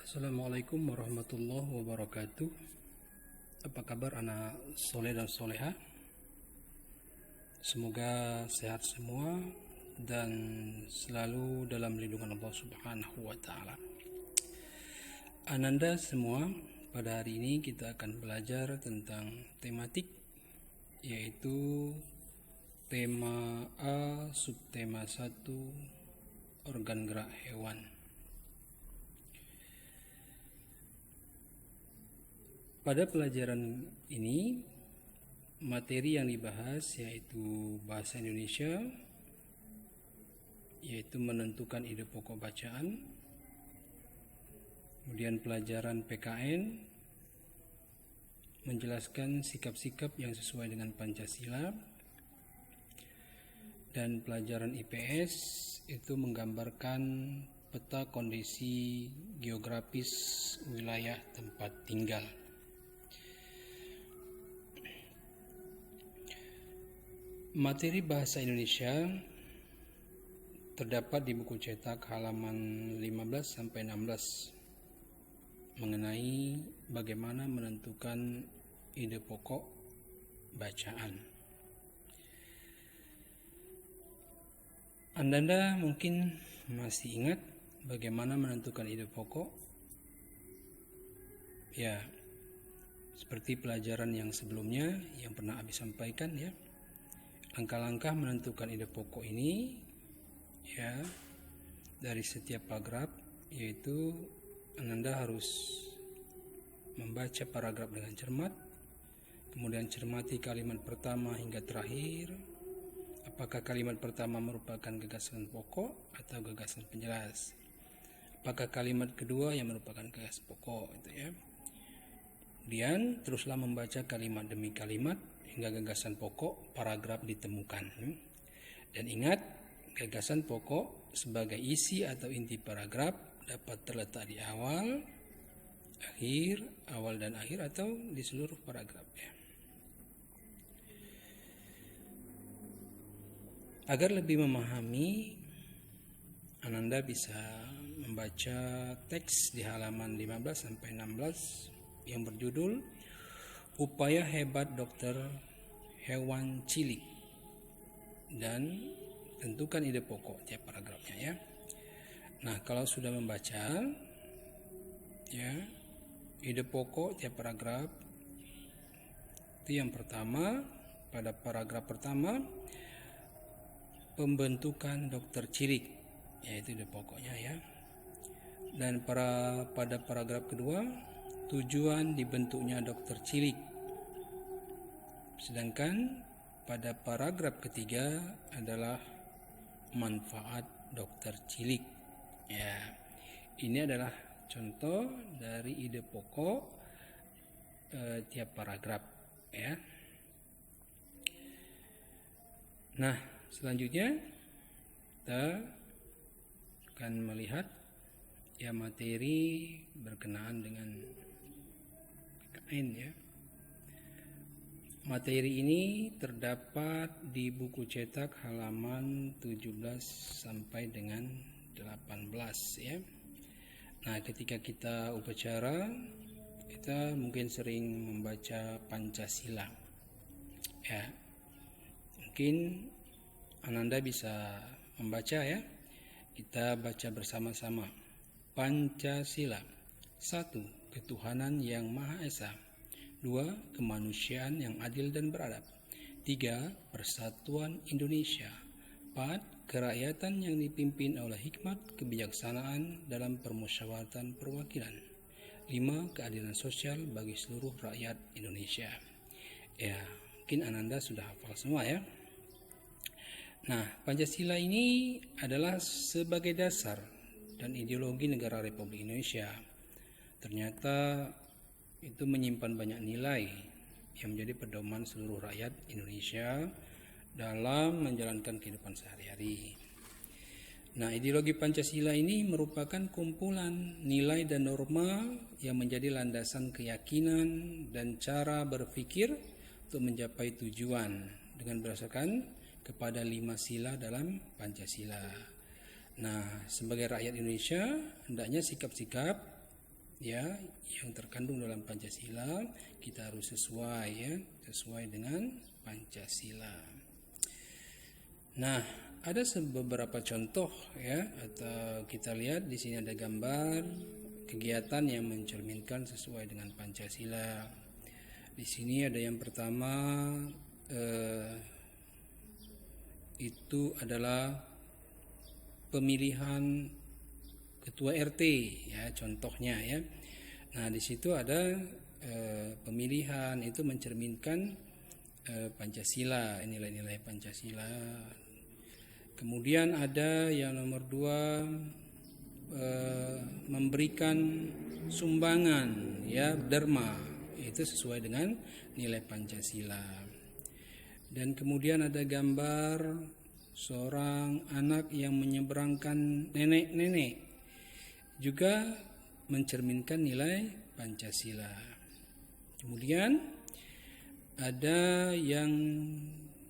Assalamualaikum warahmatullahi wabarakatuh. Apa kabar anak soleh dan soleha? Semoga sehat semua dan selalu dalam lindungan Allah Subhanahu wa Ta'ala. Ananda semua, pada hari ini kita akan belajar tentang tematik, yaitu tema A, subtema 1, organ gerak hewan. Pada pelajaran ini, materi yang dibahas yaitu bahasa Indonesia, yaitu menentukan ide pokok bacaan. Kemudian pelajaran PKN, menjelaskan sikap-sikap yang sesuai dengan Pancasila. Dan pelajaran IPS itu menggambarkan peta kondisi geografis wilayah tempat tinggal. Materi bahasa Indonesia terdapat di buku cetak halaman 15-16 mengenai bagaimana menentukan ide pokok bacaan. Anda mungkin masih ingat bagaimana menentukan ide pokok? Ya, seperti pelajaran yang sebelumnya yang pernah Abi sampaikan ya. Langkah-langkah menentukan ide pokok ini ya dari setiap paragraf, yaitu Anda harus membaca paragraf dengan cermat, kemudian cermati kalimat pertama hingga terakhir. Apakah kalimat pertama merupakan gagasan pokok atau gagasan penjelas? Apakah kalimat kedua yang merupakan gagasan pokok itu ya. Kemudian teruslah membaca kalimat demi kalimat hingga gagasan pokok paragraf ditemukan. Dan ingat, gagasan pokok sebagai isi atau inti paragraf dapat terletak di awal, akhir, awal dan akhir atau di seluruh paragraf ya. Agar lebih memahami, Ananda bisa membaca teks di halaman 15-16 yang berjudul Upaya Hebat Dokter Hewan Cilik, dan tentukan ide pokok tiap paragrafnya ya. Nah, kalau sudah membaca ya ide pokok tiap paragraf, itu yang pertama, pada paragraf pertama pembentukan dokter cilik, yaitu ide pokoknya ya. Dan pada paragraf kedua, tujuan dibentuknya dokter cilik. Sedangkan pada paragraf ketiga adalah manfaat dokter cilik. Ya, ini adalah contoh dari ide pokok tiap paragraf ya. Nah, selanjutnya kita akan melihat ya materi berkenaan dengan PKN ya. Materi ini terdapat di buku cetak halaman 17 sampai dengan 18 ya. Nah, ketika kita upacara, kita mungkin sering membaca Pancasila. Ya. Mungkin Ananda bisa membaca ya. Kita baca bersama-sama. Pancasila. 1. Ketuhanan yang Maha Esa. 2. Kemanusiaan yang adil dan beradab. 3. Persatuan Indonesia. 4. Kerakyatan yang dipimpin oleh hikmat kebijaksanaan dalam permusyawaratan perwakilan. 5. Keadilan sosial bagi seluruh rakyat Indonesia. Ya, mungkin Ananda sudah hafal semua ya. Nah, Pancasila ini adalah sebagai dasar dan ideologi negara Republik Indonesia. Ternyata itu menyimpan banyak nilai yang menjadi pedoman seluruh rakyat Indonesia dalam menjalankan kehidupan sehari-hari. Nah, ideologi Pancasila ini merupakan kumpulan nilai dan norma yang menjadi landasan keyakinan dan cara berpikir untuk mencapai tujuan dengan berdasarkan kepada 5 sila dalam Pancasila. Nah, sebagai rakyat Indonesia, hendaknya sikap-sikap ya yang terkandung dalam Pancasila kita harus sesuai ya, sesuai dengan Pancasila. Nah, ada beberapa contoh ya, atau kita lihat di sini ada gambar kegiatan yang mencerminkan sesuai dengan Pancasila. Di sini ada yang pertama itu adalah pemilihan ketua RT ya, contohnya ya. Nah, di situ ada pemilihan itu mencerminkan Pancasila, nilai-nilai Pancasila. Kemudian ada yang nomor 2, memberikan sumbangan ya, derma, itu sesuai dengan nilai Pancasila. Dan kemudian ada gambar seorang anak yang menyeberangkan nenek-nenek, juga mencerminkan nilai Pancasila. Kemudian ada yang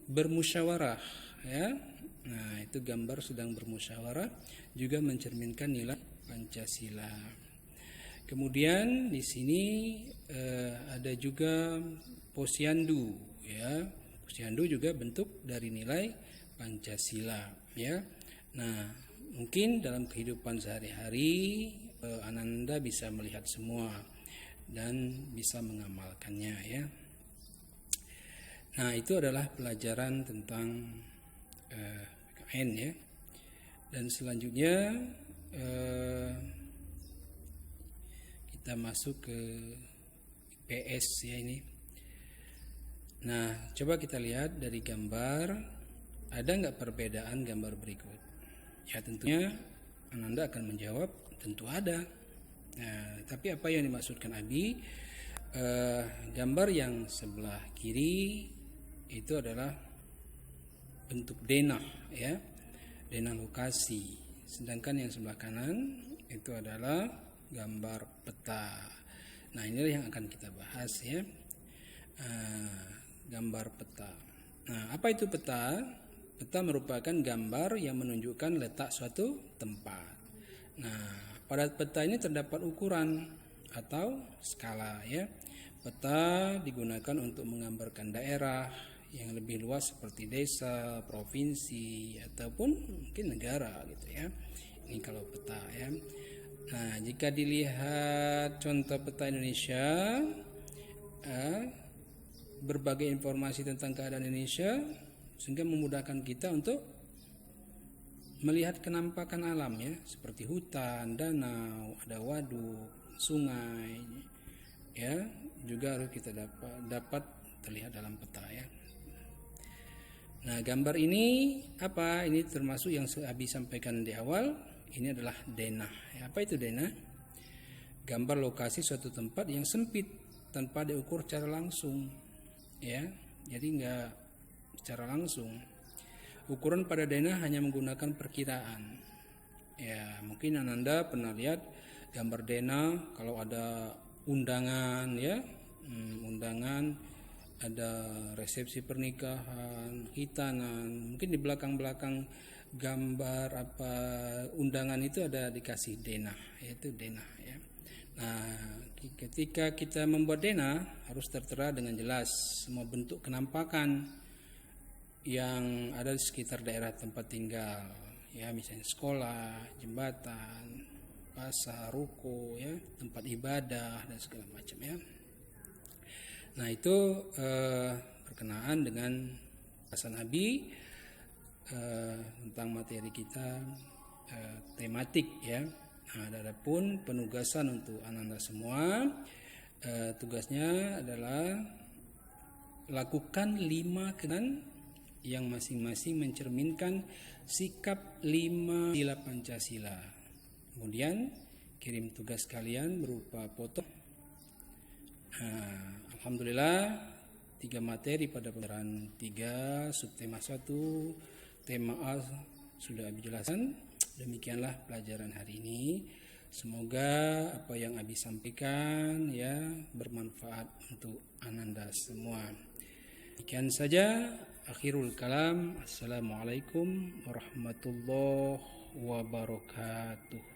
bermusyawarah ya. Nah, itu gambar sedang bermusyawarah, juga mencerminkan nilai Pancasila. Kemudian di sini ada juga posyandu ya. Posyandu juga bentuk dari nilai Pancasila ya. Nah, mungkin dalam kehidupan sehari-hari Ananda bisa melihat semua dan bisa mengamalkannya ya. Nah, itu adalah pelajaran tentang PKN ya. Dan selanjutnya kita masuk ke IPS ya ini. Nah, coba kita lihat dari gambar, ada nggak perbedaan gambar berikut? Ya, tentunya Ananda akan menjawab tentu ada. Nah, tapi apa yang dimaksudkan Abi? Gambar yang sebelah kiri itu adalah bentuk denah ya, denah lokasi. Sedangkan yang sebelah kanan itu adalah gambar peta. Nah, inilah yang akan kita bahas ya. Gambar peta. Nah, apa itu peta? Peta merupakan gambar yang menunjukkan letak suatu tempat. Nah, pada peta ini terdapat ukuran atau skala ya. Peta digunakan untuk menggambarkan daerah yang lebih luas seperti desa, provinsi, ataupun mungkin negara gitu ya. Ini kalau peta ya. Nah, jika dilihat contoh peta Indonesia, berbagai informasi tentang keadaan Indonesia sehingga memudahkan kita untuk melihat kenampakan alam ya, seperti hutan, danau, ada waduk, sungai ya, juga harus kita dapat terlihat dalam peta ya. Nah, gambar ini apa? Ini termasuk yang Abi sampaikan di awal. Ini adalah denah. Apa itu denah? Gambar lokasi suatu tempat yang sempit tanpa diukur secara langsung, ya. Jadi enggak secara langsung. Ukuran pada denah hanya menggunakan perkiraan. Ya, mungkin Ananda pernah lihat gambar denah kalau ada undangan, ya, undangan. Ada resepsi pernikahan, hitanan, mungkin di belakang-belakang gambar apa undangan itu ada dikasih denah, yaitu denah ya. Nah, ketika kita membuat denah harus tertera dengan jelas semua bentuk kenampakan yang ada di sekitar daerah tempat tinggal, ya, misalnya sekolah, jembatan, pasar, ruko, ya, tempat ibadah dan segala macam ya. Nah, itu berkenaan dengan bahasan Abi tentang materi kita tematik ya. Nah, adapun penugasan untuk Ananda semua, tugasnya adalah lakukan 5 kegiatan yang masing-masing mencerminkan sikap 5 sila Pancasila. Kemudian kirim tugas kalian berupa foto. Alhamdulillah 3 materi pada pelajaran 3 subtema 1 tema A sudah Abi jelaskan. Demikianlah pelajaran hari ini. Semoga apa yang Abi sampaikan ya bermanfaat untuk Ananda semua. Demikian saja akhirul kalam. Assalamualaikum warahmatullahi wabarakatuh.